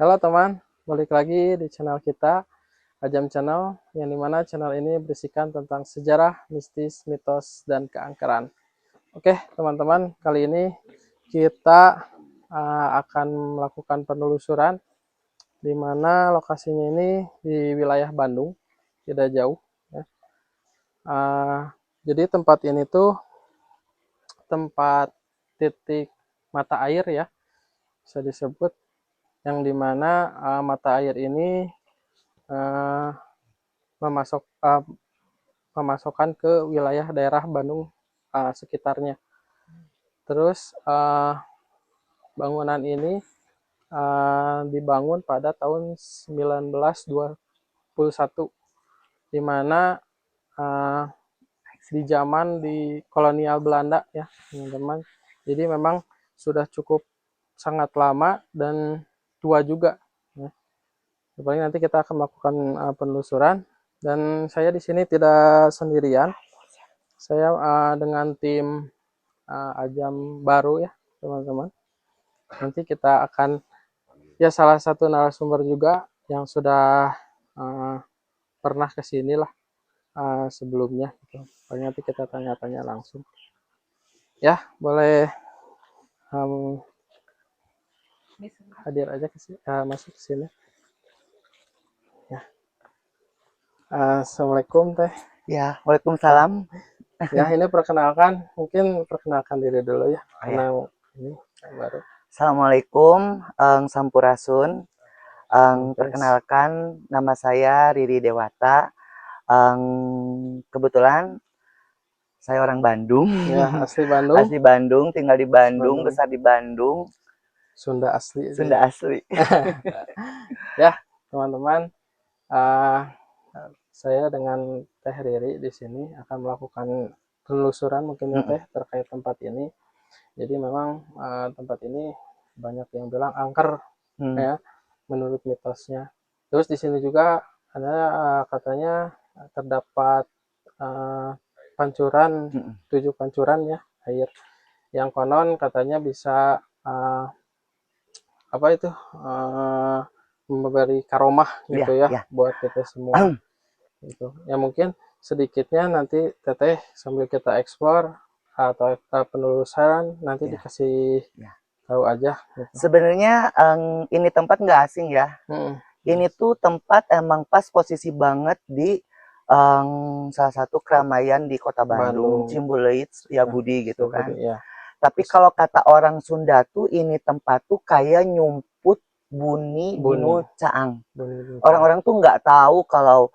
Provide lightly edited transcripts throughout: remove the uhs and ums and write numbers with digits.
Halo teman, balik lagi di channel kita, Ajam Channel, yang dimana channel ini berisikan tentang sejarah, mistis, mitos, dan keangkeran. Oke teman-teman, kali ini kita akan melakukan penelusuran, di mana lokasinya ini di wilayah Bandung, tidak jauh. Ya. Jadi tempat ini tuh tempat titik mata air ya, bisa disebut, yang dimana mata air ini uh, memasokkan ke wilayah daerah Bandung sekitarnya. Terus bangunan ini dibangun pada tahun 1921, di mana di zaman di kolonial Belanda ya teman-teman. Jadi memang sudah cukup sangat lama dan tua juga. Ya. Paling nanti kita akan melakukan penelusuran, dan saya di sini tidak sendirian. Saya dengan tim Ajam baru ya teman-teman. Nanti kita akan salah satu narasumber juga yang sudah pernah kesini lah sebelumnya gitu. Paling nanti kita tanya-tanya langsung. Ya, boleh hadir aja masuk ke sini. Ya. Assalamualaikum Teh. Ya, waalaikumsalam. Ya, ini mungkin perkenalkan diri dulu ya, karena ini baru. Assalamualaikum, Sampurasun. Perkenalkan, nama saya Riri Dewata. Kebetulan saya orang Bandung. Ya, asli Bandung. Asli Bandung, tinggal di Bandung, besar di Bandung. Sunda asli. Sunda asli. Ya, teman-teman, saya dengan Teh Riri di sini akan melakukan penelusuran mungkin ya Teh terkait tempat ini. Jadi memang tempat ini banyak yang bilang angker ya, menurut mitosnya. Terus di sini juga ada katanya terdapat pancuran, 7 pancuran ya air, yang konon katanya bisa memberi karomah gitu ya buat kita semua. Gitu. Ya mungkin sedikitnya nanti Teteh sambil kita eksplor atau penelusuran nanti dikasih tahu aja. Gitu. Sebenarnya ini tempat nggak asing ya. Ini tuh tempat emang pas posisi banget di salah satu keramaian di kota Bandung. Cimbuleuit, Budi gitu kan. Ya. Tapi kalau kata orang Sunda tuh ini tempat tuh kayak nyumput buni binu caang. Orang-orang tuh nggak tahu kalau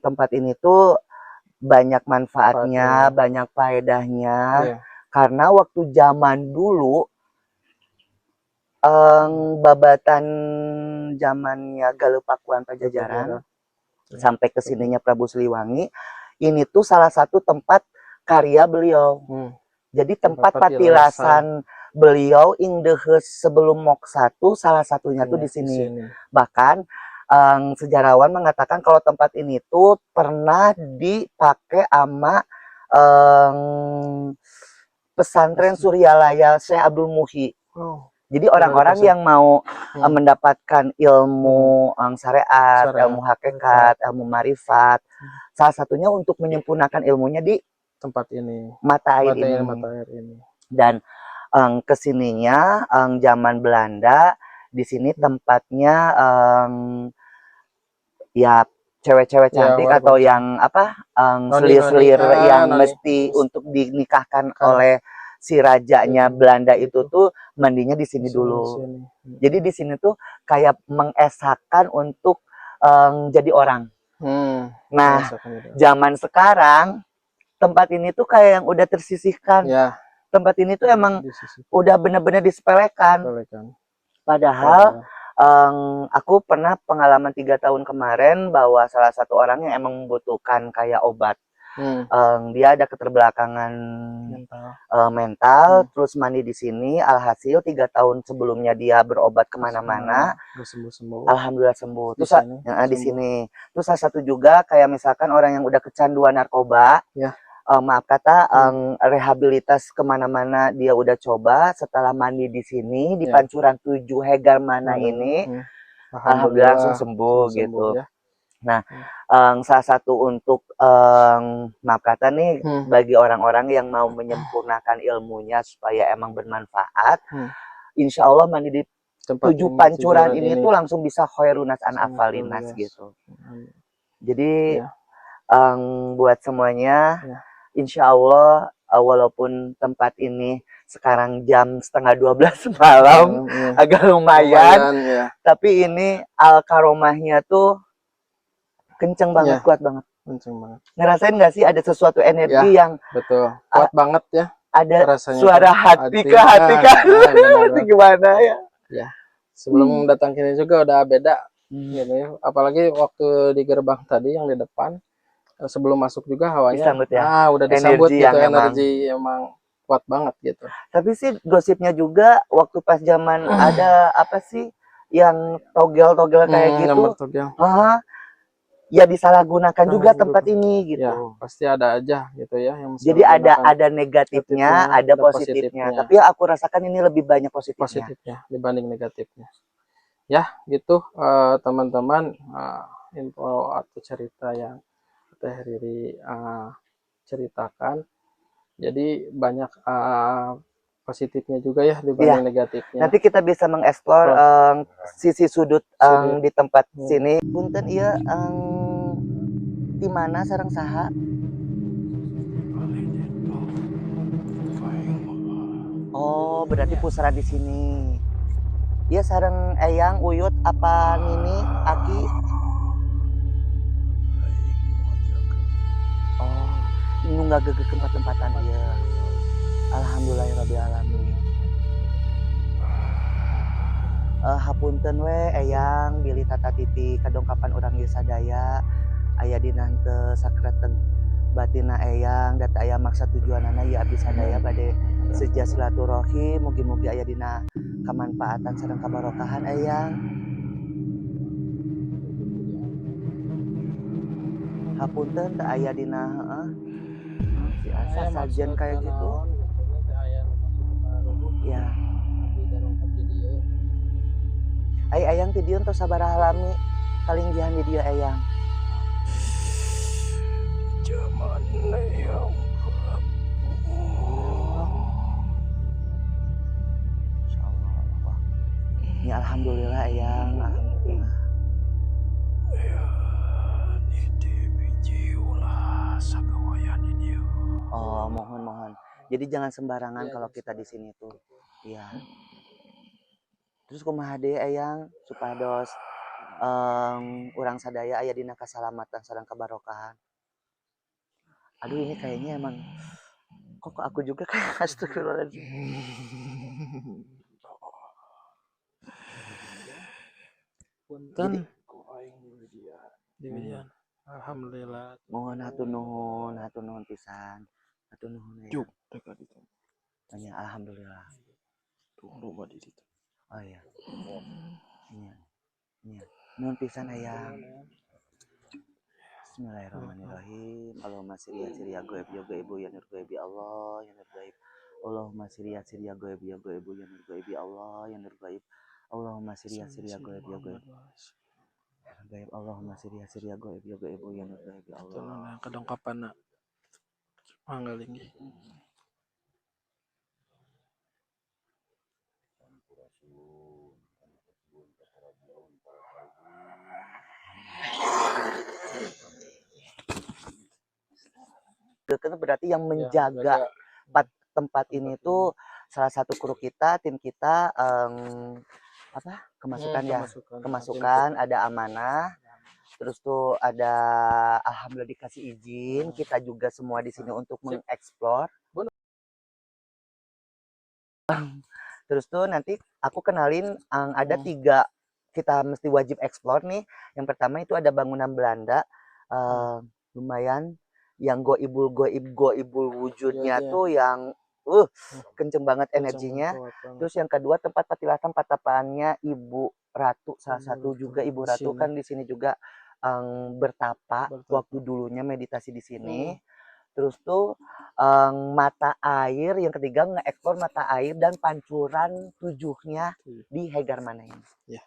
tempat ini tuh banyak manfaatnya, banyak faedahnya. Karena waktu zaman dulu babatan zamannya Galupakuan Pajajaran sampai kesininya Prabu Siliwangi, ini tuh salah satu tempat karya beliau. Jadi tempat patilasan beliau ingdehes sebelum moksa tuh salah satunya tuh di sini. Bahkan sejarawan mengatakan kalau tempat ini tuh pernah dipakai sama pesantren Suryalaya Syekh Abdul Muhyi. Jadi orang-orang yang mau mendapatkan ilmu syariat, ilmu hakikat, ilmu marifat, salah satunya untuk menyempurnakan ilmunya di tempat ini, mata air ini. Dan kesininya zaman Belanda, di sini tempatnya ya cewek-cewek cantik atau yang selir-selir yang mesti untuk dinikahkan oleh si rajanya Belanda itu tuh mandinya di sini dulu. Jadi di sini tuh kayak mengesahkan untuk jadi orang. Nah, zaman sekarang tempat ini tuh kayak yang udah tersisihkan. Tempat ini tuh emang udah bener-bener disepelekan. Padahal aku pernah pengalaman 3 tahun kemarin bahwa salah satu orang yang emang membutuhkan kayak obat. Dia ada keterbelakangan mental, terus mandi di sini. Alhasil 3 tahun sebelumnya dia berobat kemana-mana, alhamdulillah sembuh. Terus di sini. Terus salah satu juga kayak misalkan orang yang udah kecanduan narkoba, maaf kata rehabilitas kemana-mana dia udah coba. Setelah mandi di sini di Pancuran 7 Hegar Mana ini, alhamdulillah langsung sembuh gitu. Ya. Nah, salah satu untuk maaf kata nih bagi orang-orang yang mau menyempurnakan ilmunya supaya emang bermanfaat, insya Allah mandi di 7 Pancuran ini tuh langsung bisa khairunas an afalinas gitu. Jadi buat semuanya, insya Allah walaupun tempat ini sekarang jam setengah 12 malam, agak lumayan, tapi ini al-karomahnya tuh kenceng banget, kuat banget. Kenceng banget. Ngerasain nggak sih ada sesuatu energi yang betul, kuat banget ya. Ada suara hati ke hati kan? Gimana ya? Ya, sebelum datang sini juga udah beda gitu ya. Apalagi waktu di gerbang tadi yang di depan, sebelum masuk juga hawanya disambut ya? udah disambut energi gitu, yang energi emang kuat banget gitu. Tapi sih gosipnya juga waktu pas zaman ada apa sih yang togel-togel kayak gitu, ya disalahgunakan juga tempat ini gitu. Ya, pasti ada aja gitu ya yang jadi ada negatifnya, ada positifnya. Tapi aku rasakan ini lebih banyak positifnya dibanding negatifnya. Ya, gitu teman-teman, info atau cerita yang Teh Riri ceritakan. Jadi banyak positifnya juga ya dibanding negatifnya. Nanti kita bisa mengeksplor sisi sudut di tempat sini. Punten iya di mana sareng saha? Oh, berarti pusara di sini. Iya sareng Eyang, Uyut, apa Nini, Aki? Oh, ini nggak gegek tempat-tempatan iya. Alhamdulillahirrabbilalamin. Hapunten we Eyang bilih tata titi kadongkapan urang ieu sadaya aya dina henteu sakreteg batina Eyang data aya maksud tujuanana ieu abdi sadaya bade seja silaturahim mugi-mugi aya dina kamanfaatan sareng kabarokahan Eyang. Hapunten teu aya dina biasa sajen kayak gitu. Ya. Ayang ti dieu tos sabaraha lami kalinggihan di dieu Eyang? Zaman yang Insyaallah. Ya alhamdulillah Eyang, alhamdulillah. Oh, mohon. Jadi jangan sembarangan kalau kita di sini tuh. Iya. Terus kumaha deui Eyang supados urang sadaya aya dina kasalamatan sareng kabarokahan. Aduh ini kayaknya emang kok aku juga kayak astagfirullahaladzim. Punten. Alhamdulillah. Mohon hatur nuhun pisan. Hatur nuhun ya. Tanya alhamdulillah. Tunggu di situ. Oh iya. Iya. Nuhun pisan Eyang. Bismillahirrahmanirrahim. Allahumma sirya goib ya goibu ya nur goibi Allah ya nur goib. Allahumma sirya goib ya goibu ya nur goibi Allah ya nur goib. Allahumma sirya goib ya goib. Goib Allahumma sirya goib ya goibu ya nur goibi Allah. Kedongkapan manggalingi. Itu berarti yang menjaga tempat ini tuh salah satu kru kita, tim kita kemasukan ada amanah. Terus tuh ada alhamdulillah dikasih izin, kita juga semua di sini untuk mengeksplor. Terus tuh nanti aku kenalin ada 3 kita mesti wajib eksplor nih. Yang pertama itu ada bangunan Belanda, lumayan yang goibul wujudnya tuh yang kenceng banget energinya. Terus yang kedua tempat patilatan patapannya Ibu Ratu, salah satu juga Ibu Ratu kan di sini juga bertapa waktu dulunya meditasi di sini. Terus tuh mata air yang ketiga ngeekspor mata air dan pancuran tujuhnya di Hegar Manain. Ya.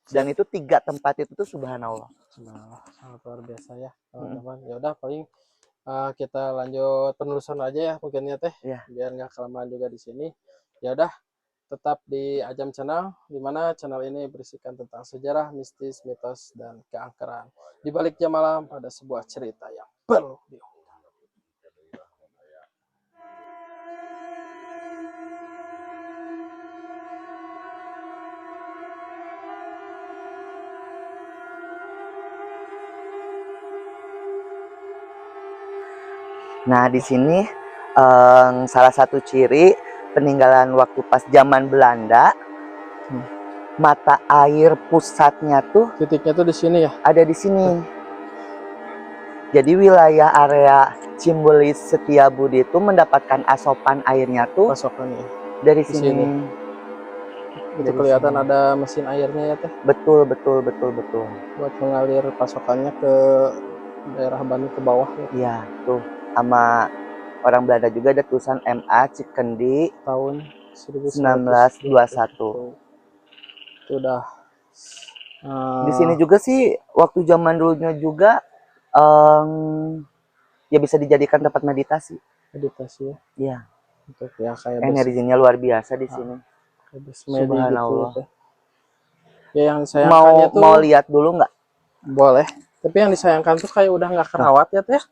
Dan itu 3 tempat itu tuh subhanallah. Subhanallah, sangat luar biasa ya teman-teman. Ya udah paling kita lanjut penelusuran aja ya mungkin ya teh. Ya. Biar nggak kelamaan juga di sini. Ya udah tetap di Ajam Channel, di mana channel ini berisikan tentang sejarah, mistis, mitos, dan keangkeran. Di balik jam malam pada sebuah cerita yang perlu diungkap. Nah, di sini salah satu ciri peninggalan waktu pas zaman Belanda, mata air pusatnya tuh Titiknya tuh di sini ya? Ada di sini. Jadi wilayah area Cimbelis Setiabudi itu mendapatkan asopan airnya tuh Pasokannya dari di sini. Itu kelihatan ada mesin airnya ya teh. Betul. Buat mengalir pasokannya ke daerah Bandung ke bawah ya. Iya, tuh sama orang Belanda juga ada tulisan MA Cikendi tahun 1921. Itu udah Di sini juga sih waktu zaman dulunya juga ya bisa dijadikan tempat meditasi. Meditasi ya. Iya. Untuk ya kayak energinya luar biasa di sini. Subhanallah. Gitu ya. Ya yang disayangkannya tuh mau lihat dulu nggak? Boleh. Tapi yang disayangkan tuh kayak udah nggak kerawat ya teh.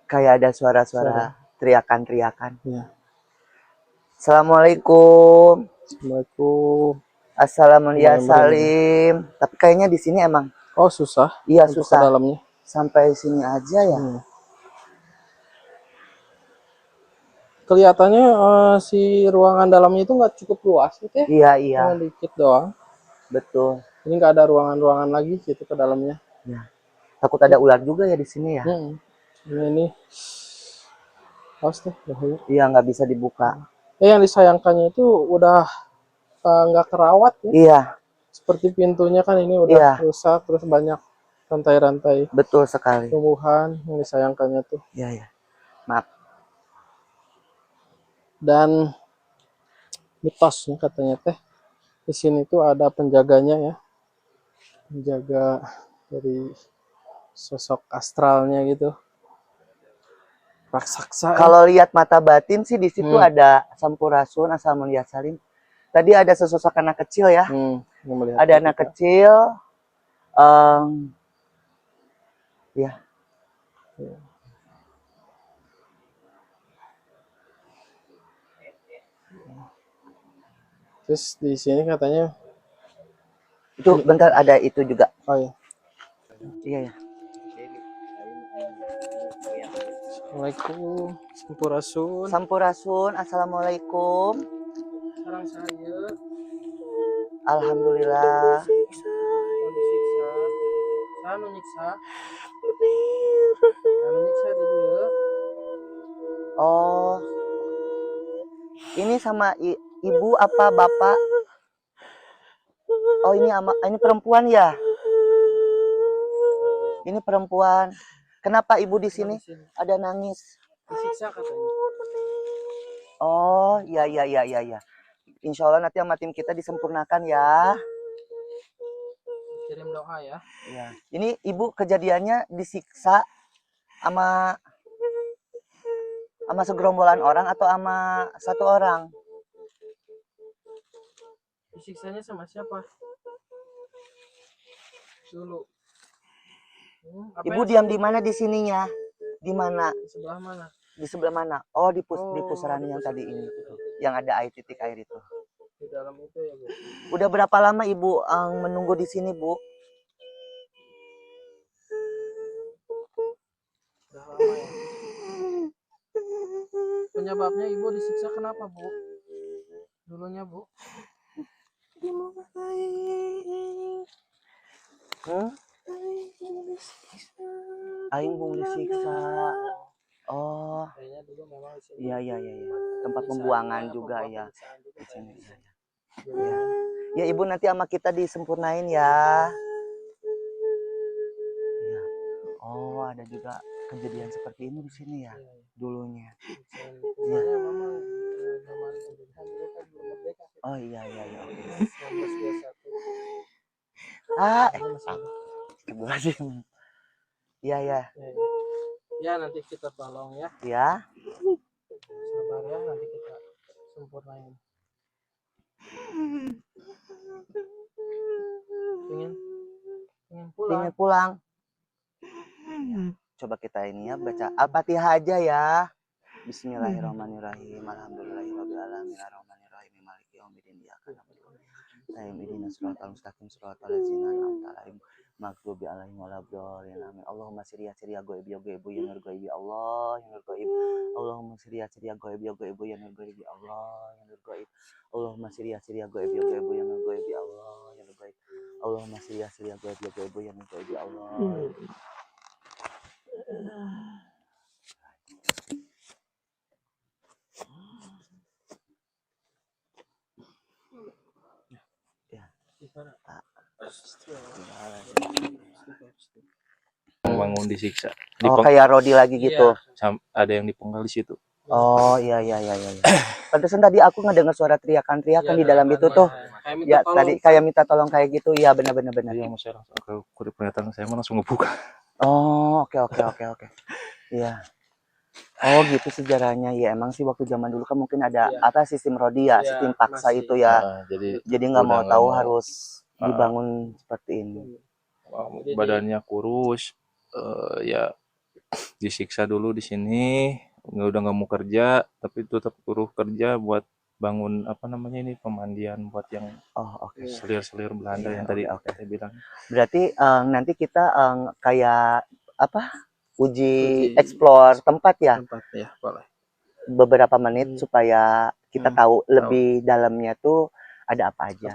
Kayak ada suara-suara teriakan-teriakan. Ya. Assalamualaikum. Assalamualaikum. Assalamualaikum. Tapi kayaknya di sini emang susah. Iya, susah. Dalamnya. Sampai sini aja ya. Kelihatannya si ruangan dalamnya itu nggak cukup luas gitu ya. Iya. Dikit doang. Betul. Ini nggak ada ruangan-ruangan lagi gitu ke dalamnya. Ya. Takut ada ular juga ya di sini ya. Ini tuh. Iya, nggak bisa dibuka. Yang disayangkannya itu udah nggak kerawat ya. Iya. Seperti pintunya kan ini udah rusak, terus banyak rantai-rantai. Betul sekali. Tumbuhan yang disayangkannya tuh. Iya. Maaf. Dan mitosnya katanya teh di sini tuh ada penjaganya ya, penjaga dari sosok astralnya gitu, raksasa. Kalau lihat mata batin sih di situ ada Sampurasun asal melihat Salim. Tadi ada sesosok anak kecil ya. Ada anak kecil. Ya. Terus di sini katanya itu bentar ada itu juga. Iya. Iya ya. Assalamualaikum. Sampurasun. Sampurasun. Assalamualaikum. Sarang saya. Alhamdulillah. Disiksa. Saya menyiksa. Menyiksa dia. Oh. Ini sama ibu apa bapak? Oh, ini perempuan ya? Ini perempuan. Kenapa ibu di sini? Ada nangis. Disiksa katanya. Oh, iya. Insya Allah nanti sama tim kita disempurnakan ya. Kirim doa ya. Ya. Ini ibu kejadiannya disiksa sama segerombolan orang atau sama satu orang? Disiksanya sama siapa? Dulu. Ibu diam di mana di sininya? Di mana? Di sebelah mana? Di sebelah mana? Oh, di pusaran yang tadi ini. Yang ada titik air itu. Di dalam itu ya, Bu. Udah berapa lama Ibu menunggu di sini, Bu? Udah lama ya. Penyebabnya Ibu disiksa kenapa, Bu? Dulunya, Bu. Aing mau disiksa. Oh. Iya. Tempat pembuangan juga ya. Di sini. Ya, Ibu nanti sama kita disempurnain ya. Oh, ada juga kejadian seperti ini di sini ya dulunya. Iya. Memang zaman pendidikan dulu kan belum merdeka. Oh iya iya iya. 1921. Astagfirullahaladzim. Iya ya. Ya nanti kita tolong ya. Ya. Sabar ya, nanti kita sempurnain. Pengen pulang. Ingin pulang. Coba kita ini ya baca Al-Fatihah aja ya. Bismillahirrahmanirrahim. Alhamdulillahirabbil alamin arrahmanirrahim maliki yaumiddin iyyaka na'budu wa iyyaka nasta'in ihdinas siratal mustaqim siratal ladzina an'amta 'alaihim maghdubi 'alaihim waladdallin amin. Allahumma sirriya sirriya ghaib ya ghaib ya nur ghaib Allah ya nur ghaib. Allahumma sirriya sirriya ghaib ya ghaib ya nur ghaib Allah ya nur ghaib. Allahumma sirriya sirriya ghaib ya ghaib ya nur ghaib Allah ya nur ghaib. Allahumma sirriya sirriya ghaib ya ghaib ya nur ghaib Allah. Bangun disiksa. Oh kayak Rodi lagi gitu. Ada yang dipenggal di situ. Oh iya iya iya iya. Pantesan tadi aku ngedengar suara teriakan-teriakan di dalam itu tuh. Ya tadi kayak minta tolong kayak gitu. Iya benar. Iya, saya langsung ke peringatan saya langsung ngebuka. Oh oke. Iya. Oh gitu sejarahnya ya. Emang sih waktu zaman dulu kan mungkin ada apa sistem Rodi ya, sistem paksa itu ya. Jadi nggak mau tahu harus dibangun seperti ini. Badannya kurus, ya disiksa dulu di sini, udah nggak mau kerja, tapi tetap suruh kerja buat bangun apa namanya ini pemandian buat yang selir-selir Belanda yang tadi saya bilang. Berarti nanti kita kayak apa uji explore tempat ya? Tempat ya boleh. Beberapa menit supaya kita tahu lebih dalamnya tuh ada apa aja.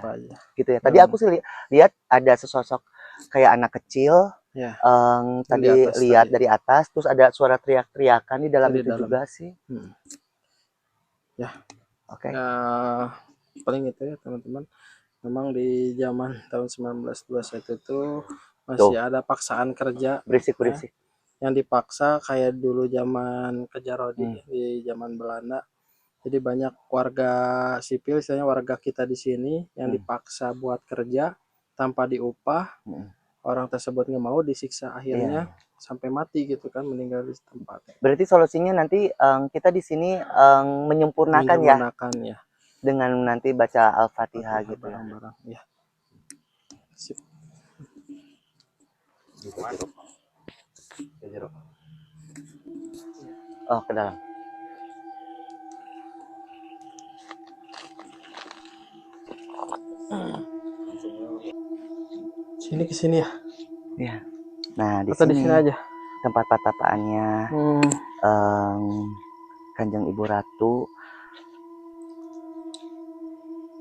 Gitu ya. Tadi aku sih lihat ada sesosok kayak anak kecil. Ya. Tadi lihat dari atas, terus ada suara teriak-teriakan di dalam itu juga sih. Ya. Oke. Paling itu ya teman-teman. Memang di zaman tahun 1921 itu masih ada paksaan kerja. Berisik. Yang dipaksa kayak dulu zaman kejar Rodi di zaman Belanda. Jadi banyak warga sipil, misalnya warga kita di sini yang dipaksa buat kerja tanpa diupah. Orang tersebut nggak mau, disiksa akhirnya sampai mati gitu kan, meninggal di tempat. Berarti solusinya nanti kita di sini menyempurnakan ya dengan nanti baca Al-Fatihah gitu barang-barang ya. Sip. Oh ke dalam. Sini ke sini ya. Iya. Nah di Atau sini di sini aja tempat patapaannya Kanjeng Ibu Ratu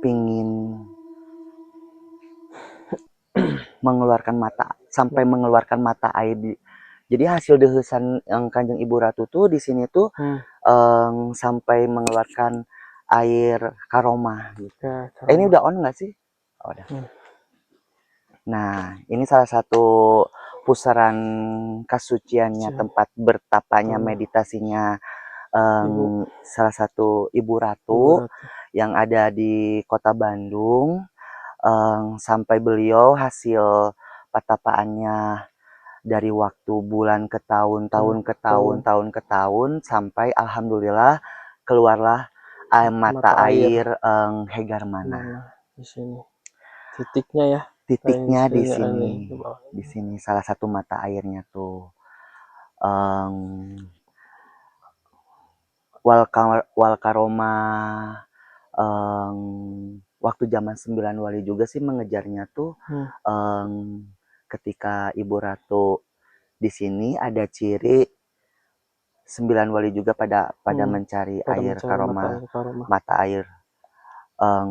pingin mengeluarkan mata sampai mengeluarkan mata air jadi hasil dehesan yang Kanjeng Ibu Ratu tuh di sini tuh sampai mengeluarkan air karomah gitu. Ini udah on nggak sih? Oh, udah. Nah ini salah satu pusaran kasuciannya, tempat bertapanya meditasinya salah satu Ibu Ratu yang ada di Kota Bandung. Sampai beliau hasil patapaannya dari waktu bulan ke tahun, tahun ke tahun sampai alhamdulillah keluarlah mata air Hegarmana. Di sini titiknya ya. Titiknya di sini. Di sini salah satu mata airnya tuh. Walkaroma waktu zaman 9 Wali juga sih mengejarnya tuh ketika Ibu Ratu di sini ada ciri 9 Wali juga pada mencari air karoma, mata air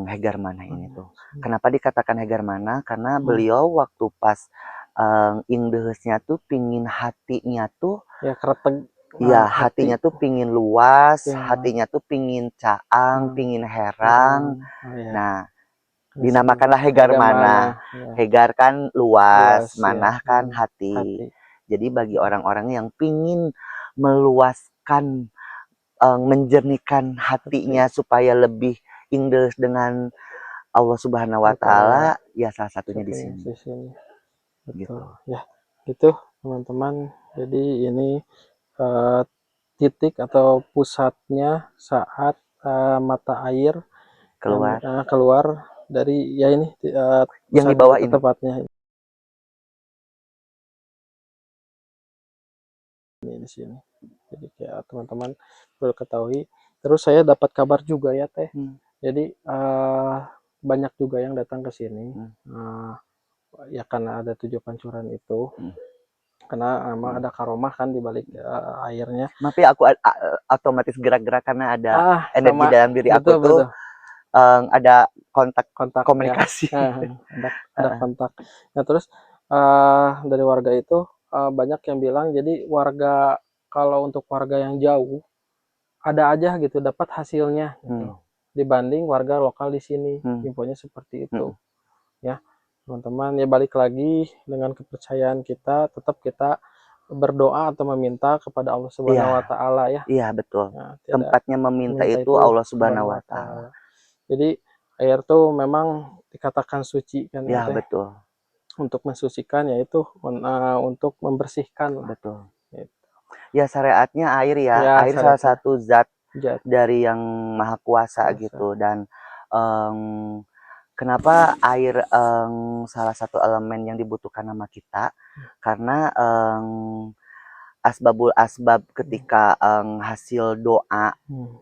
Hegarmana ini tuh. Kenapa dikatakan Hegarmana? Karena beliau waktu pas indehesnya tuh pingin hatinya tuh ya kereteg. Ya hatinya tuh pingin luas, hatinya tuh pingin caang, pingin herang. Nah, dinamakanlah Hegarmana. Hegar kan luas, manah kan hati. Jadi bagi orang-orang yang pingin meluaskan, menjernihkan hatinya supaya lebih ingles dengan Allah Subhanahu wa Ta'ala, ya salah satunya di sini. Betul. Gitu. Ya, gitu teman-teman. Jadi ini titik atau pusatnya saat mata air keluar dari ya ini yang di pusat bawah ini. tepatnya ini di sini. Jadi kayak teman-teman perlu ketahui. Terus saya dapat kabar juga ya Teh. Jadi banyak juga yang datang ke sini. Ya karena ada 7 pancuran itu. Karena memang ada karomah kan di balik airnya. Tapi aku otomatis gerak-gerak karena ada energi sama, dalam diri aku betul, tuh. betul. Ada kontak komunikasi. Ya. Ada kontak. Nah terus dari warga itu banyak yang bilang jadi warga kalau untuk warga yang jauh ada aja gitu dapat hasilnya gitu dibanding warga lokal di sini. Infonya seperti itu ya teman-teman. Ya balik lagi dengan kepercayaan kita, tetap kita berdoa atau meminta kepada Allah Subhanahu wa Ta'ala ya. Iya betul. Nah, tempatnya meminta itu Allah Subhanahu wa Ta'ala. Jadi air tuh memang dikatakan suci kan ya betul. Untuk mensucikan yaitu untuk membersihkan lah. Betul. Gitu. Ya syariatnya air ya, air salah satu zat dari yang maha kuasa gitu. Dan kenapa air salah satu elemen yang dibutuhkan sama kita? Karena asbabul asbab ketika hasil doa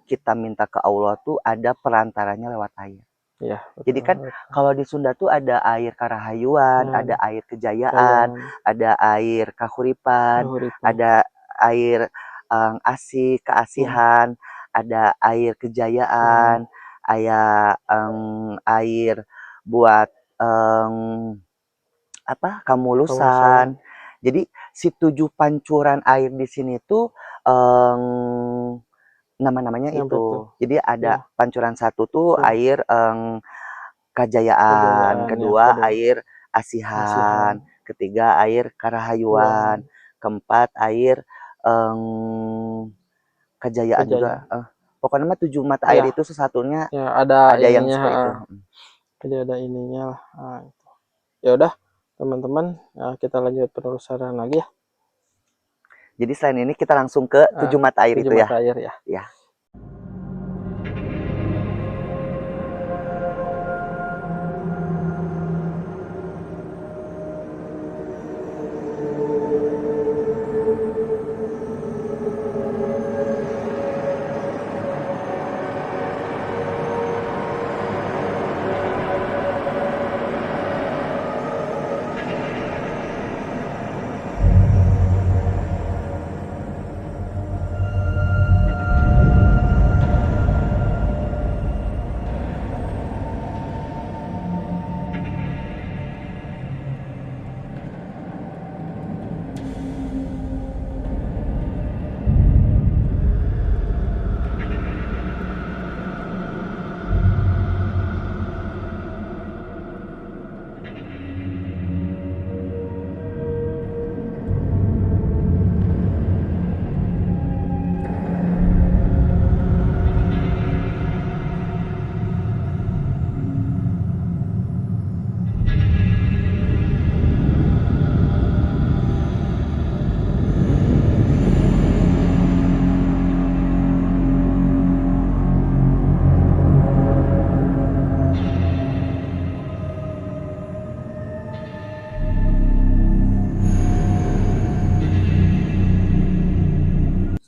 kita minta ke Allah tuh ada perantaranya lewat air. Ya, jadi kan kalau di Sunda tuh ada air karahayuan, ada air kejayaan, ada air kahuripan, ada air keasihan, ada air kejayaan, air buat kamulusan. Jadi si 7 pancuran air di sini tuh nama-namanya itu. Jadi ada pancuran 1 tuh air kejayaan, kedua air asihan, ketiga air karahayuan, keempat air kejayaan juga. Pokoknya mah 7 mata air itu sesatunya ada yang seperti itu. Jadi ada ininya lah. Ya udah teman-teman, kita lanjut penelusuran lagi ya. Jadi selain ini kita langsung ke 7 mata air itu ya. 7 mata air ya. Ya.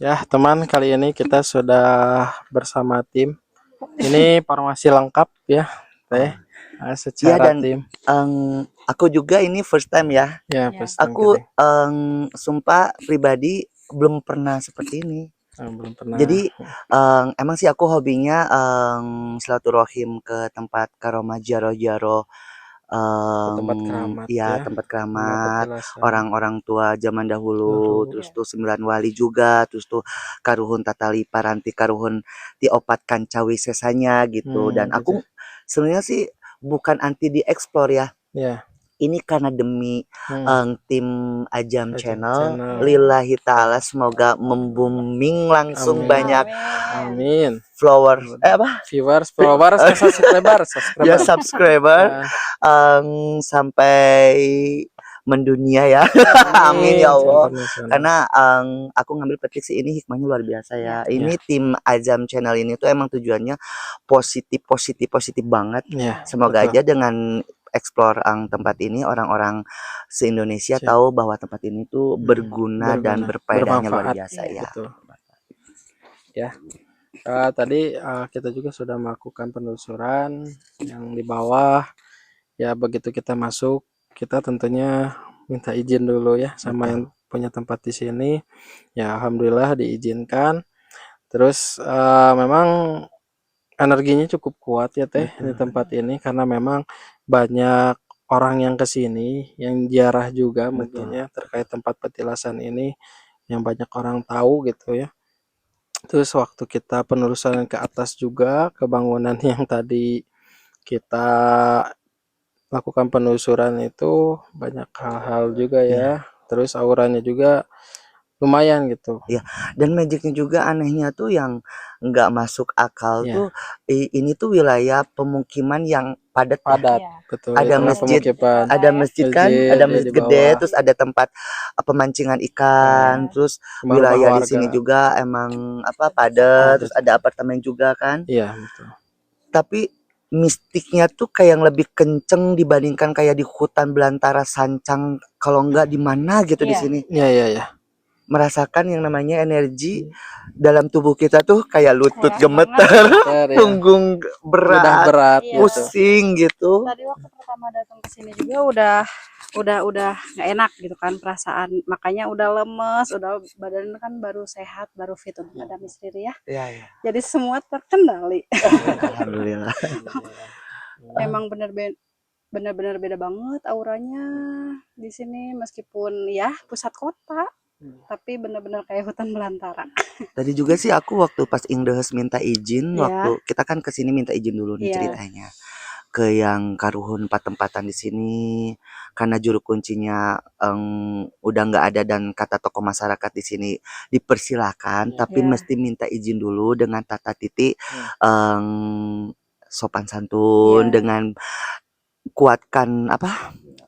Ya teman, kali ini kita sudah bersama tim. Ini formasi lengkap ya, Teh. Secara tim. Aku juga ini first time ya. First time aku sumpah pribadi belum pernah seperti ini. Belum pernah. Jadi emang sih aku hobinya silaturahim ke tempat karomah jaro-jaro. Tempat keramat tempat keramat orang-orang tua zaman dahulu. Terus tuh 9 wali juga, terus tuh karuhun tatali paranti karuhun diopatkan cawi sesanya gitu. Dan aku sebenarnya sih bukan anti dieksplor ya. ini karena demi tim Ajam Ajam Channel. Channel. Lillahi ta'ala, semoga membooming langsung Amin. banyak Amin. Viewers, followers, subscriber. Ya subscriber sampai mendunia ya. Amin ya Allah. Karena aku ngambil petik sih, ini hikmahnya luar biasa ya. Ini tim Ajam Channel ini tuh emang tujuannya positif banget. Semoga aja dengan explore tempat ini orang-orang se-Indonesia tahu bahwa tempat ini tuh berguna dan berfaedahnya luar biasa ya. Betul. Ya. Tadi kita juga sudah melakukan penelusuran yang di bawah. Ya, begitu kita masuk, kita tentunya minta izin dulu ya sama yang punya tempat di sini. Ya, alhamdulillah diizinkan. Terus memang energinya cukup kuat ya Teh di tempat ini, karena memang banyak orang yang kesini, yang ziarah juga mungkin ya terkait tempat petilasan ini, yang banyak orang tahu gitu ya. Terus waktu kita penelusuran ke atas juga, ke bangunan yang tadi kita lakukan penelusuran itu banyak hal-hal juga ya. Terus auranya juga lumayan gitu. Ya, dan magicnya juga anehnya tuh yang nggak masuk akal tuh ini tuh wilayah pemukiman yang padat. Betul. Ada masjid, kan, ada masjid gede, terus ada tempat pemancingan ikan, terus wilayah di sini juga emang padat, terus ada apartemen juga kan. Iya, betul. Tapi mistiknya tuh kayak yang lebih kenceng dibandingkan kayak di hutan belantara Sancang, kalau enggak di mana gitu di sini. Iya. Merasakan yang namanya energi dalam tubuh kita tuh kayak lutut gemeter, punggung berat, pusing gitu. Tadi waktu pertama datang ke sini juga udah nggak enak gitu kan perasaan, makanya udah lemes, udah badan kan baru sehat, baru fit untuk ada misteri ya. Iya. Jadi semua terkendali. Alhamdulillah. Emang bener-bener beda banget auranya di sini, meskipun ya pusat kota. Tapi benar-benar kayak hutan belantara. Tadi juga sih aku waktu pas Ingdehes minta izin, waktu kita kan kesini minta izin dulu nih ceritanya ke yang karuhun tempatan di sini, karena juru kuncinya udah nggak ada dan kata tokoh masyarakat di sini dipersilakan, tapi mesti minta izin dulu dengan tata titik sopan santun, dengan kuatkan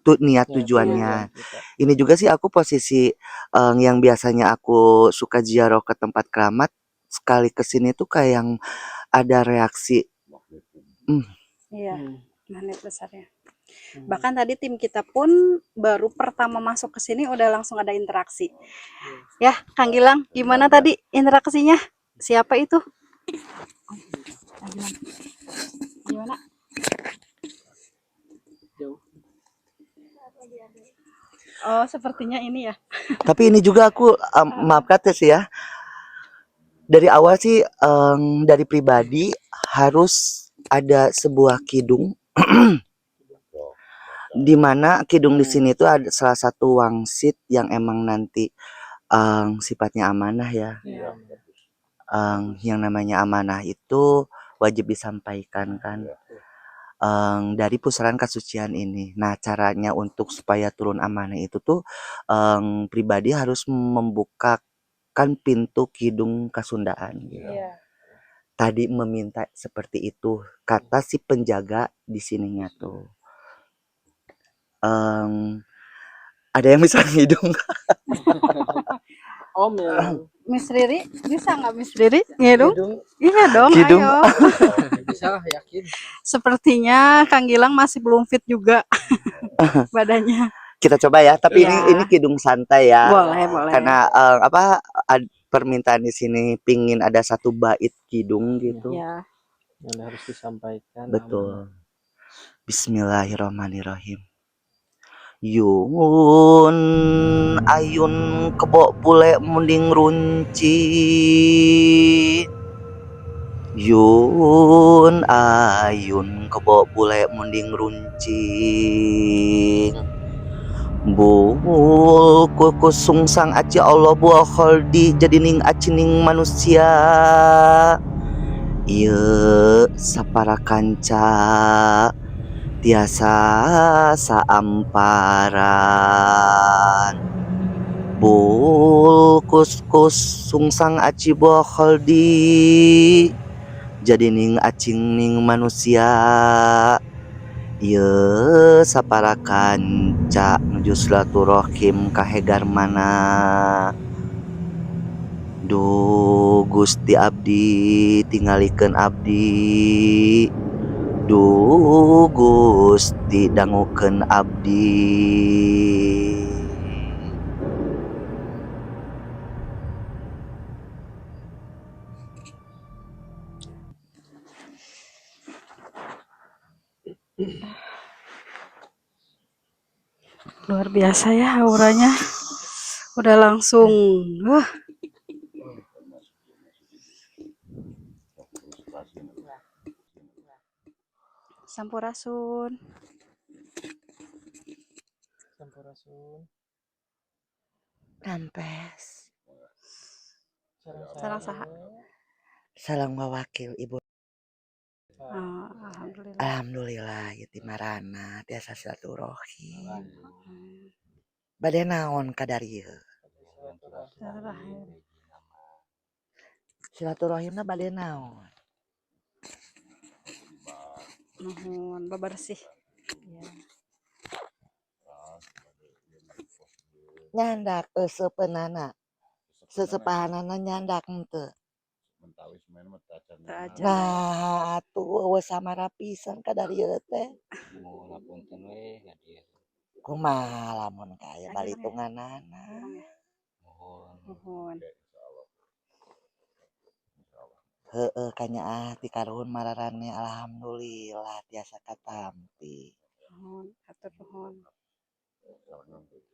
niat tujuannya. Ini juga sih aku posisi yang biasanya aku suka ziarah ke tempat keramat, sekali kesini tuh kayak yang ada reaksi magnet besarnya. Bahkan tadi tim kita pun baru pertama masuk ke sini udah langsung ada interaksi. Ya, Kang Gilang, gimana tadi interaksinya? Siapa itu? Gimana? Oh, sepertinya ini ya. Tapi ini juga aku maaf kata sih ya. Dari awal sih dari pribadi harus ada sebuah kidung di mana kidung di sini tuh ada salah satu wangsit yang emang nanti sifatnya amanah ya. Yang namanya amanah itu wajib disampaikan kan. Dari pusaran kesucian ini. Nah, caranya untuk supaya turun amanah itu tuh pribadi harus membukakan pintu kidung Kasundaan. Tadi meminta seperti itu, kata si penjaga di sininya tuh. Ada yang bisa ngidung? Om ya. Miss Riri, bisa nggak Miss Riri ngidung? Iya dong, Kidung. ayo. Bisa, yakin. Sepertinya Kang Gilang masih belum fit juga badannya. Kita coba ya, tapi ini kidung santai ya. Boleh. Karena permintaan di sini pingin ada satu bait kidung gitu. Ya. Yang harus disampaikan. Betul. Bismillahirrahmanirrahim. Yun ayun kebo bule munding runci, Yun ayun kebo bule munding runcing, Bul kusung sang aci Allah buah kholdi jadi ning acining manusia. Ieu sapara kanca tiasa saamparan bulkus sungsang aci boholdi jadi ning acing ning manusia ye sapara kanca nuju silaturahim kahegar mana duh Gusti abdi tingalikeun abdi duh Gusti dangukeun abdi. Luar biasa ya auranya. Udah langsung Sampurasun. Sampurasun. Rampes. Sareng saha? Salam wakil ibu. Alhamdulillah. Alhamdulillah ya timarana tiasa silaturahim. Bade naon kadarieu? Silaturahimna bade naon? Nuhun babersih. Ya. Nyandak seupeunana. Sesepahanana nyandak henteu. Nah, atuh we samara pisan kadarieu teh. Ngapunten we hadir. Kumaha lamun kaya balitunganana. Nuhun. Heueuh kanyaah ti karuhun mararane alhamdulillah tiasa katampi. Nuhun, atur nuhun.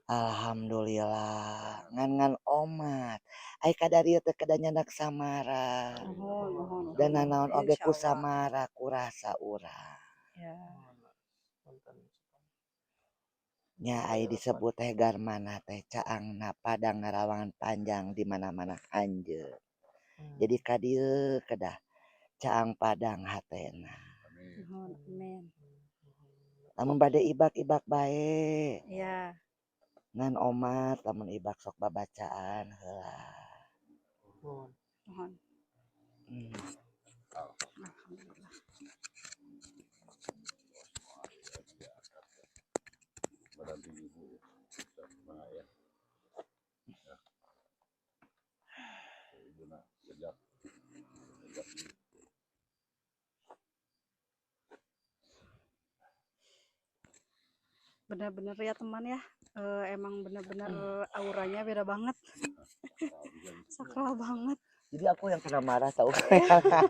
Alhamdulillah ngan omat. Ai kadarieu teh kada nyandak samara. Nuhun. Dan nanaon oge ku Insyaallah. samara ku rasa urang. Ya. Nya ai disebut teh garmana teh caangna padang ngarawangan panjang di mana-mana hanjeun. Jadi kadieu kedah caang padang hatena. Nuhun, amin. Lamun bade ibak-ibak bae. Ya. Ngan omat lamun ibak sok babacaan heula. Nuhun. Alhamdulillah. Benar-benar ya teman ya. Emang benar-benar auranya beda banget. Sakral banget. Jadi aku yang kena marah tahu.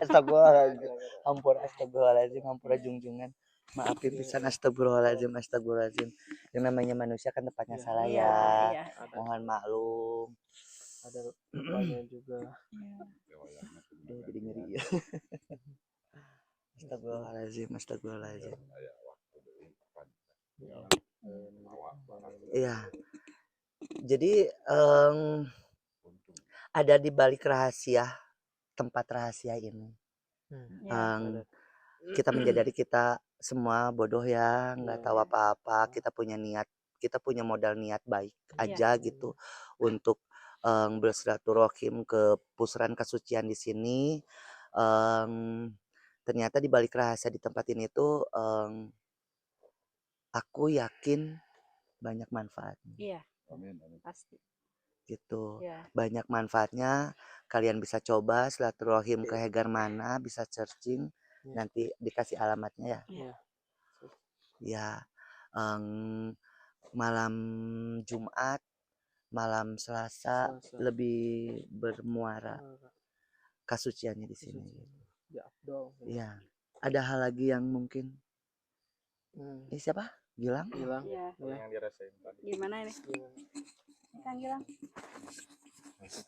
Astagfirullahaladzim. Hampura jungjungan. Maafin pisan astagfirullahaladzim. Yang namanya manusia kan tempatnya salah ya. Iya. Mohon maklum. Ada lupanya juga. Jadi ngeri ya. Astagfirullahaladzim. Iya. Jadi ada di balik rahasia tempat rahasia ini. Kita menyadari kita semua bodoh ya, nggak tahu apa-apa. Kita punya niat, kita punya modal niat baik aja gitu untuk bersilaturahim ke pusaran kesucian di sini. Ternyata di balik rahasia di tempat ini tuh aku yakin banyak manfaatnya. Iya. Pasti. Gitu. Ya. Banyak manfaatnya. Kalian bisa coba silaturahim ke Hegar Mana, bisa searching. Nanti dikasih alamatnya ya. Ya. Malam Jumat, malam Selasa lebih bermuara kesuciannya di sini. Ya. Ada hal lagi yang mungkin ini siapa? Gilang? Ya. Yang dirasain tadi. Gimana ini? Kang Gilang. Masih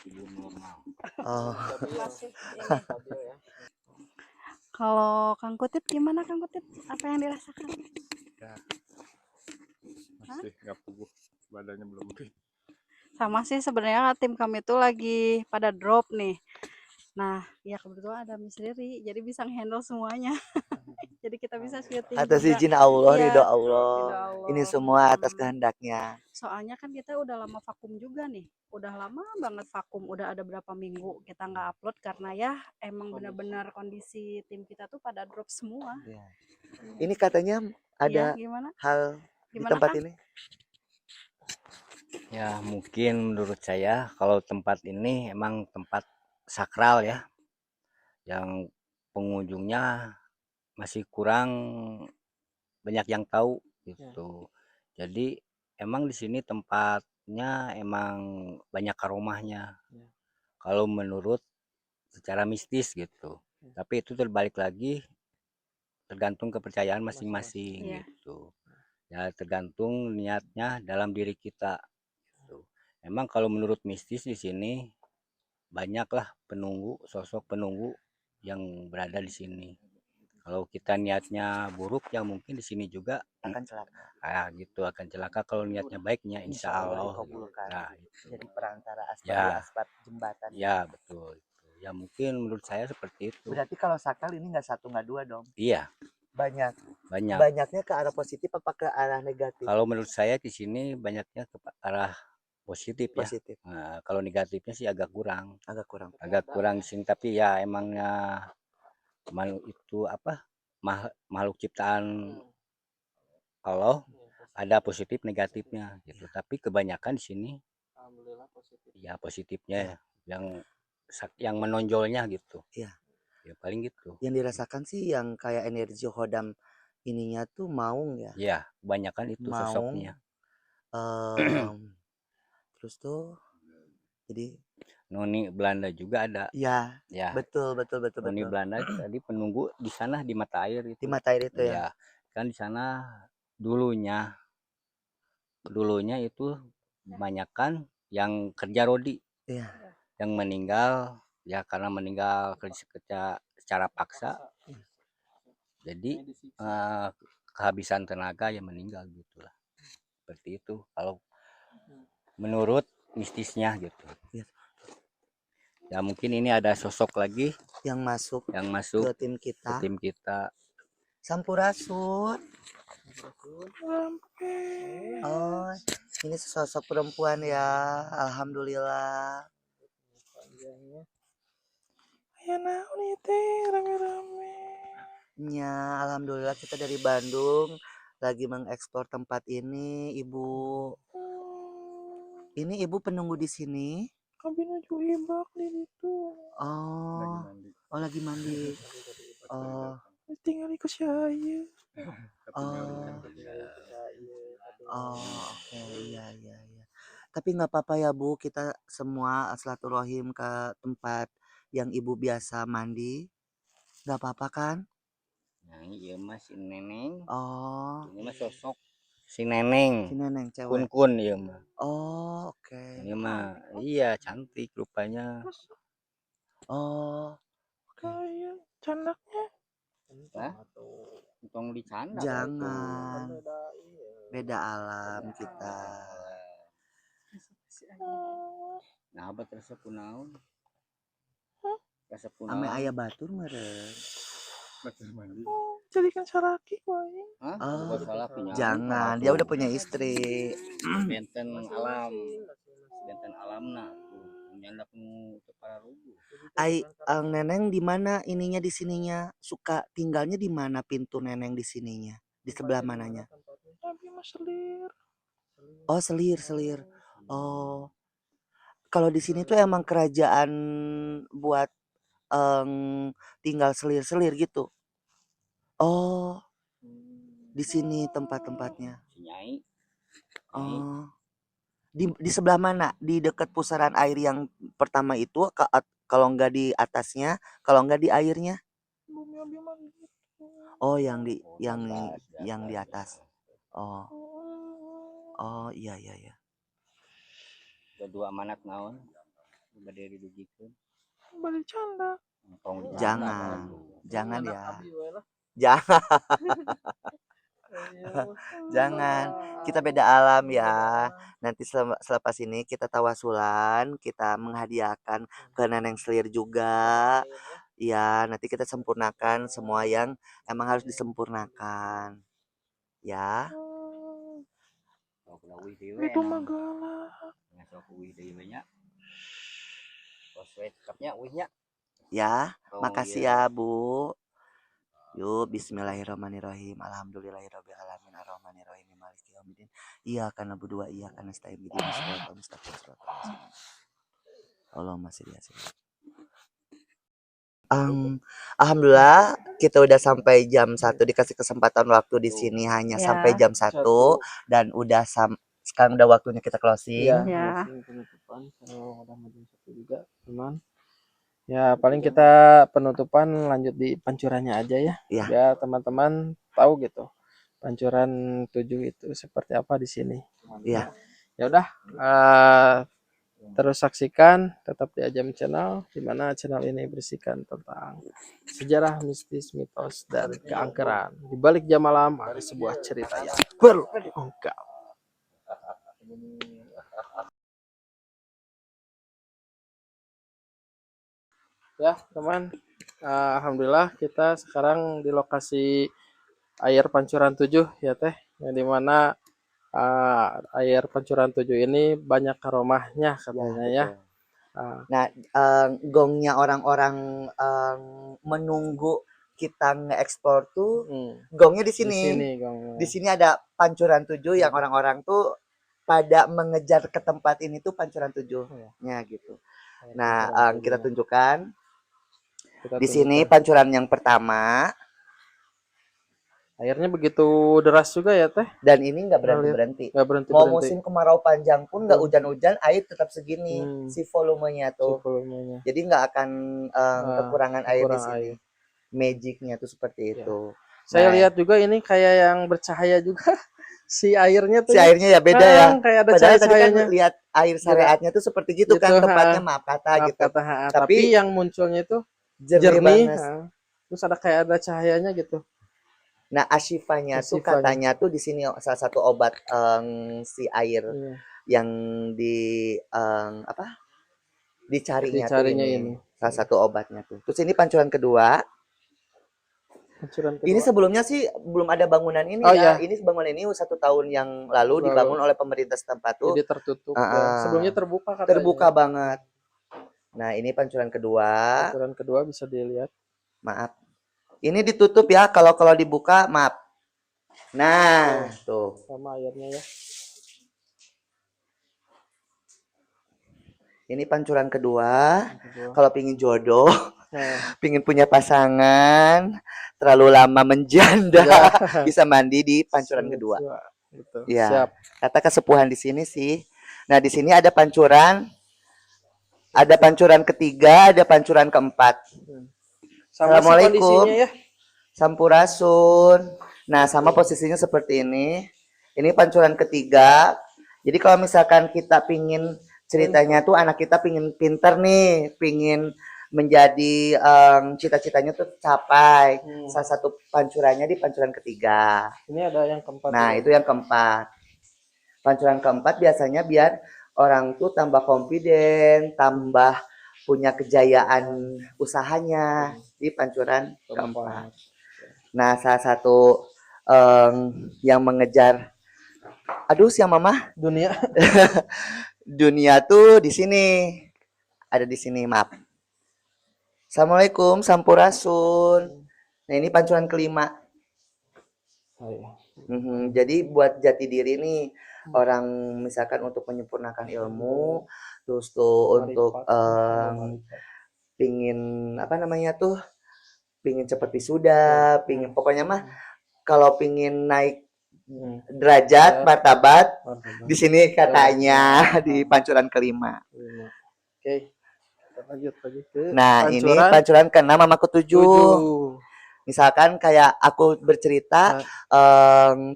belum normal. Oh. Masih ini. Kalau Kang Kutip gimana Kang Kutip? Apa yang dirasakan? Ya. Masih nggak puguh, badannya belum fit. Sama sih sebenarnya tim kami tuh lagi pada drop nih. Nah, ya kebetulan ada Miss Riri, jadi bisa handle semuanya. jadi kita bisa syuting Atas juga. izin Allah, Iya, ridho ridho Allah. Allah. Ini semua atas kehendaknya. Soalnya kan kita udah lama vakum juga nih, udah lama banget vakum, udah ada berapa minggu kita nggak upload karena ya emang benar-benar kondisi tim kita tuh pada drop semua. Ya. Ini katanya Iya, ada gimana? hal di Gimana tempat Kang? ini. Ya mungkin menurut saya kalau tempat ini emang tempat sakral ya, yang pengunjungnya masih kurang banyak yang tahu gitu. Jadi emang di sini tempatnya emang banyak karomahnya. Ya. Kalau menurut secara mistis gitu. Tapi itu terbalik lagi tergantung kepercayaan masing-masing Iya. gitu. Ya tergantung niatnya dalam diri kita gitu. Emang kalau menurut mistis di sini banyaklah sosok penunggu yang berada di sini. Kalau kita niatnya buruk ya mungkin di sini juga Akan celaka. gitu akan celaka. Kalau niatnya baiknya insya Allah gitu. dikabulkan. Nah, itu. Jadi perantara Ya. asbab jembatan. Ya betul. Ya mungkin menurut saya seperti itu. Berarti kalau sakral ini nggak satu nggak dua dong. Iya, Banyak. banyak. Banyaknya ke arah positif apa ke arah negatif? Kalau menurut saya di sini banyaknya ke arah positif ya. Positif. Nah, kalau negatifnya sih agak kurang. Agak kurang. Agak kurang di sini tapi ya emangnya makhluk itu apa? Makhluk ciptaan Allah ada positif negatifnya gitu. Tapi kebanyakan di sini Alhamdulillah positif. ya positifnya yang menonjolnya gitu. Iya. Ya paling gitu. Yang dirasakan sih yang kayak energi hodam ininya tuh maung ya. Ya, kebanyakan itu Maung. sosoknya. Terus tuh jadi Noni Belanda juga ada. ya, Ya. betul. Noni Belanda tadi penunggu di sana di mata air itu. Di mata air itu ya. Ya, kan di sana dulunya itu kebanyakan yang kerja rodi. Iya. Yang meninggal ya karena meninggal kerja secara paksa. Jadi kehabisan tenaga ya meninggal gitulah. Seperti itu kalau menurut mistisnya gitu. Iya. Ya mungkin ini ada sosok lagi yang masuk ke tim kita. Sampurasun. Oh, ini sosok perempuan ya. Alhamdulillah. Ya, alhamdulillah kita dari Bandung lagi mengekspor tempat ini, Ibu. Ini Ibu penunggu di sini. Kabin ibak di situ. Oh, lagi mandi. Oh, Tinggal ikut saya. Oke, iya. Tapi nggak apa-apa ya Bu, kita semua silaturahim ke tempat yang Ibu biasa mandi. Nggak apa-apa kan? Nah, iya mas si Neneng. Oh, Ini mah sosok si Neneng. si Neneng cewek. Kun iya mah. Oh, oke. Ini mah iya cantik rupanya. Oh, Kayak candaknya. Hah? Tong dicanda. jangan. Beda alam kita. Nah, apa resep kunaon? Resep Ame kunaon? aya batur meureun. Jadikan saraki wae. Hah? Oh, Buat salah punya. Jangan, dia udah punya istri. Benten alam. Benten alam nah tuh. Nyandak nu teu pararugu. Ai, Neneng di mana ininya di sininya? Suka tinggalnya di mana pintu Neneng di sininya? Di sebelah mananya? Tapi mas selir. Oh, selir. Oh. Kalau di sini tuh emang kerajaan buat tinggal selir-selir gitu. Oh, di sini tempat-tempatnya. Si Nyai. Oh. Di sebelah mana? Di dekat pusaran air yang pertama itu kalau enggak di atasnya, kalau enggak di airnya? Bumi Abiman gitu. Oh, yang di atas. Oh. Oh, iya. Kedua amanat naon? Bade didugikeun. Balik canda. Jangan ya. Jangan. Kita beda alam ya. Nanti selepas ini kita tawasulan, kita menghadiahkan ke Neneng Selir juga. Iya, nanti kita sempurnakan semua yang emang harus disempurnakan. Ya. Kalau kena uih dewe Itu emang mah galak. ngasih aku uih dewe nya. Sesuai cakapnya uihnya. Ya, Oh, makasih iya. ya, Bu. Yuk, bismillahirrahmanirrahim. Alhamdulillahirrahmanirrahim. Ar-Rahmanirrahim. Maliki yaumiddin. Iya karena berdua, iya karena nasta'in bidinas shiratal mustaqim shiratal ladzina. Allahumma sholli ala sayyidina. Alhamdulillah kita udah sampai jam 1, dikasih kesempatan waktu di sini hanya Ya. sampai jam 1 dan udah sekarang udah waktunya kita closing. Iya, Ya. closing penutupan. Kalau udah mau jam 1 juga, teman. Ya, paling kita penutupan lanjut di pancurannya aja ya. Iya. Biar teman-teman tahu gitu. Pancuran 7 itu seperti apa di sini. Iya. Ya udah, terus saksikan tetap di Ajam Channel, di mana channel ini berisikan tentang sejarah mistis, mitos, dan keangkeran. Di balik jam malam ada sebuah cerita yang perlu diungkap. Ya, teman. Alhamdulillah kita sekarang di lokasi air pancuran 7 ya teh, yang dimana air pancuran 7 ini banyak aromanya katanya ya. Nah, gongnya orang-orang menunggu kita nge-explore tuh gongnya di Di sini. sini gongnya. Di sini ada pancuran 7 yang orang-orang tuh pada mengejar ke tempat ini tuh pancuran 7-nya gitu. Nah, kita tunjukkan di sini pancuran yang pertama. Airnya begitu deras juga ya teh. Dan ini nggak berhenti-berhenti. Nggak berhenti. Mau musim kemarau panjang pun nggak hujan-hujan, air tetap segini. Si volumenya tuh. Jadi nggak akan kekurangan air di sini. Magicnya tuh seperti itu. Saya lihat juga ini kayak yang bercahaya juga. Si airnya tuh. Si airnya ya beda ya. Kayak ada Padahal tadi kan cahayanya. lihat air syariatnya tuh seperti gitu kan tempatnya, maaf kata gitu. Tapi yang munculnya itu jernih. Terus ada kayak ada cahayanya gitu. Nah, asyifanya tuh katanya tuh di sini salah satu obat si air yang di dicarinya tuh ini. Salah satu obatnya tuh. Terus ini pancuran kedua. Ini sebelumnya sih belum ada bangunan ini ya. Ini bangunan ini 1 tahun yang lalu dibangun oleh pemerintah setempat tuh. Jadi tertutup. Sebelumnya terbuka katanya. Terbuka banget. Nah, ini pancuran kedua. Pancuran kedua bisa dilihat. Maaf. Ini ditutup ya, kalau dibuka maaf. Nah, tuh. Sama airnya ya. Ini pancuran kedua. Kalau pingin jodoh, pingin punya pasangan, terlalu lama menjanda, bisa mandi di pancuran kedua. Gitu. Ya. Siap. Kata kesepuhan di sini sih. Nah, di sini ada pancuran ketiga, ada pancuran keempat. Assalamualaikum. Ya. Sampurasun. Nah, sama posisinya seperti ini. Ini pancuran ketiga. Jadi kalau misalkan kita pingin ceritanya tuh anak kita pingin pinter nih, pingin menjadi cita-citanya tuh capai. Salah satu pancurannya di pancuran ketiga. Ini ada yang keempat. Nah, itu yang keempat. Pancuran keempat biasanya biar orang tuh tambah confident, tambah punya kejayaan usahanya di pancuran keempat. Nah, salah satu yang mengejar, aduh siang mama, dunia tuh di sini, ada di sini, maaf. Assalamualaikum, sampurasun. Nah, ini pancuran kelima. Jadi buat jati diri nih, orang misalkan untuk menyempurnakan ilmu, terus tuh untuk pingin apa namanya tuh, pingin cepat wisuda, pingin pokoknya mah kalau pingin naik derajat martabat di sini katanya di pancuran kelima. Oke. Kita lanjut lagi ke ini pancuran ke-6 sama ke-7. Misalkan kayak aku bercerita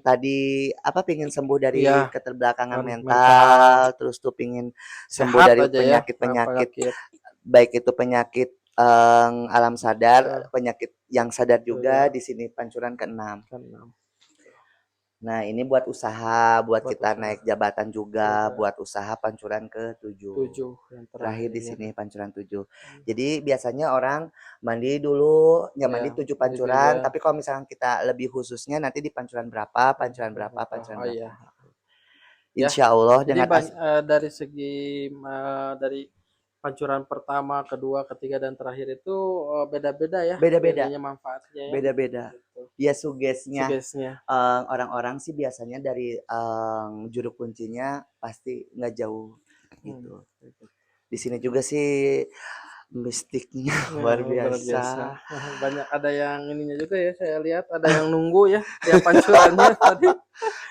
tadi apa pingin sembuh dari keterbelakangan mental, terus tuh pingin sembuh dari penyakit-penyakit, baik itu penyakit alam sadar, penyakit yang sadar juga di sini pancuran ke-6. Nah, ini buat usaha, buat Buat kita usaha. naik jabatan juga, Iya. buat usaha pancuran ke-7. 7 yang Terakhir di ini. sini pancuran 7. Jadi biasanya orang mandi dulu, ya mandi Iya, 7 mandi dulu pancuran, ya. tapi kalau misalkan kita lebih khususnya nanti di pancuran berapa, pancuran berapa, pancuran Oh iya. berapa. Ya, Insya Allah jadi dengan dari segi dari pancuran pertama, kedua, ketiga, dan terakhir itu beda-beda ya beda-beda, ininya manfaatnya ya. beda-beda. Gitu. Ya sugesnya Sugesnya. orang-orang sih biasanya dari juru kuncinya pasti nggak jauh gitu. Di sini juga sih mistiknya luar biasa. Banyak ada yang ininya juga ya, saya lihat ada yang nunggu ya tiap pancurannya tadi.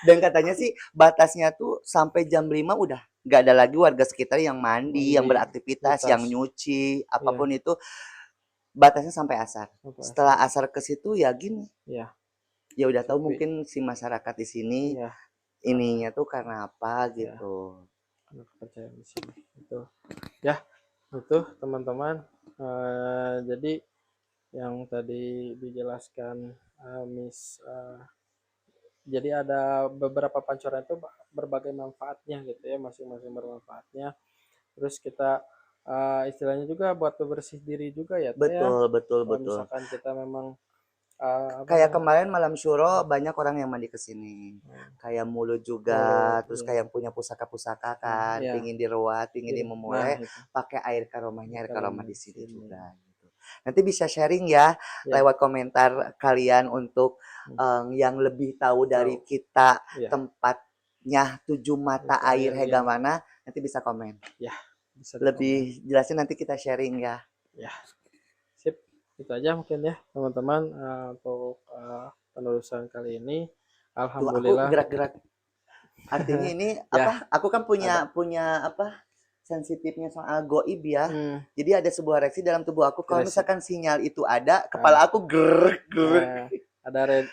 Dan katanya sih batasnya tuh sampai jam 5 udah nggak ada lagi warga sekitar yang mandi, yang beraktivitas, yang nyuci, apapun itu batasnya sampai asar. Setelah asar ke situ ya gini. Ya. Ya udah tahu mungkin si masyarakat di sini ininya tuh karena apa gitu. Karena kepercayaan di sini. Itu. Ya, itu teman-teman. Jadi yang tadi dijelaskan Miss jadi ada beberapa pancuran itu berbagai manfaatnya gitu ya, masing-masing bermanfaatnya. Terus kita istilahnya juga buat bebersih diri juga ya, Teh ya. Betul. Misalkan kita memang Kayak kemarin malam syuro banyak orang yang mandi ke sini. Kayak mulut juga, terus kayak yang punya pusaka-pusaka kan, pingin diruat, pingin dimulai, pakai air karomahnya, air karomah di sini juga. Gitu. Nanti bisa sharing ya lewat komentar kalian untuk yang lebih tahu dari kita tempatnya 7 mata air Hega mana, nanti bisa komen. Ya, bisa lebih jelasin nanti kita sharing ya. Ya, sip. Itu aja mungkin ya teman-teman untuk penelusuran kali ini. Alhamdulillah. Tuh, aku gerak-gerak. Artinya ini apa? Aku kan punya apa? Sensitifnya soal goib ya. Jadi ada sebuah reaksi dalam tubuh aku. Kalau misalkan sinyal itu ada, kepala aku gerak. Ada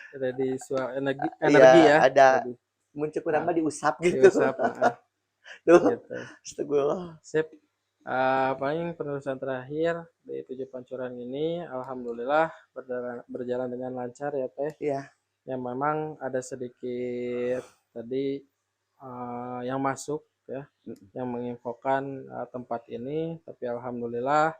energi ya. Ada muncul kurang mah diusap gitu. Diusap. Tuh. Gitu. Sip. Paling penelusuran terakhir di 7 pancuran ini alhamdulillah berjalan dengan lancar ya Teh. Iya. Yang memang ada sedikit tadi yang masuk ya, yang menginfokan tempat ini, tapi alhamdulillah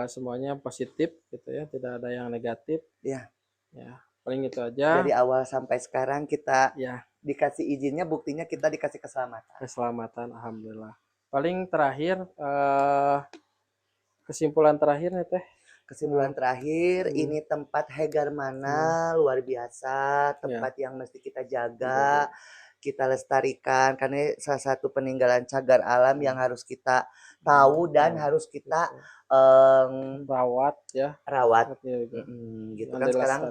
semuanya positif gitu ya, tidak ada yang negatif. Iya. Ya, paling itu aja. Dari awal sampai sekarang kita dikasih izinnya, buktinya kita dikasih keselamatan. Keselamatan, alhamdulillah. Paling terakhir kesimpulan terakhir nih Teh. Kesimpulan terakhir, ini tempat Hegar mana luar biasa, tempat yang mesti kita jaga, kita lestarikan, karena salah satu peninggalan cagar alam yang harus kita tahu dan harus kita rawat. Gitu kan sekarang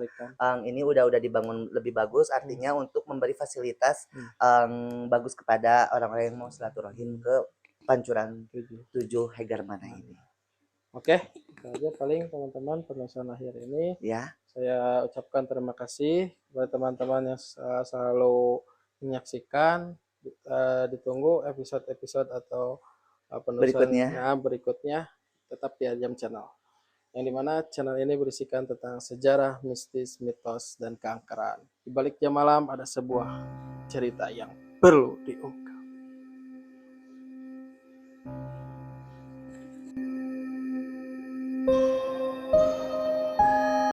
ini udah dibangun lebih bagus, artinya untuk memberi fasilitas bagus kepada orang-orang yang mau silaturahim ke pancuran 7 Hegar mana ini. Oke, itu aja paling teman-teman penelusuran akhir ini. Saya ucapkan terima kasih kepada teman-teman yang selalu menyaksikan. Ditunggu episode-episode atau penelusuran berikutnya tetap di Ajam Channel. Yang dimana channel ini berisikan tentang sejarah, mistis, mitos, dan keangkeran. Di balik jam malam ada sebuah cerita yang perlu diungkap.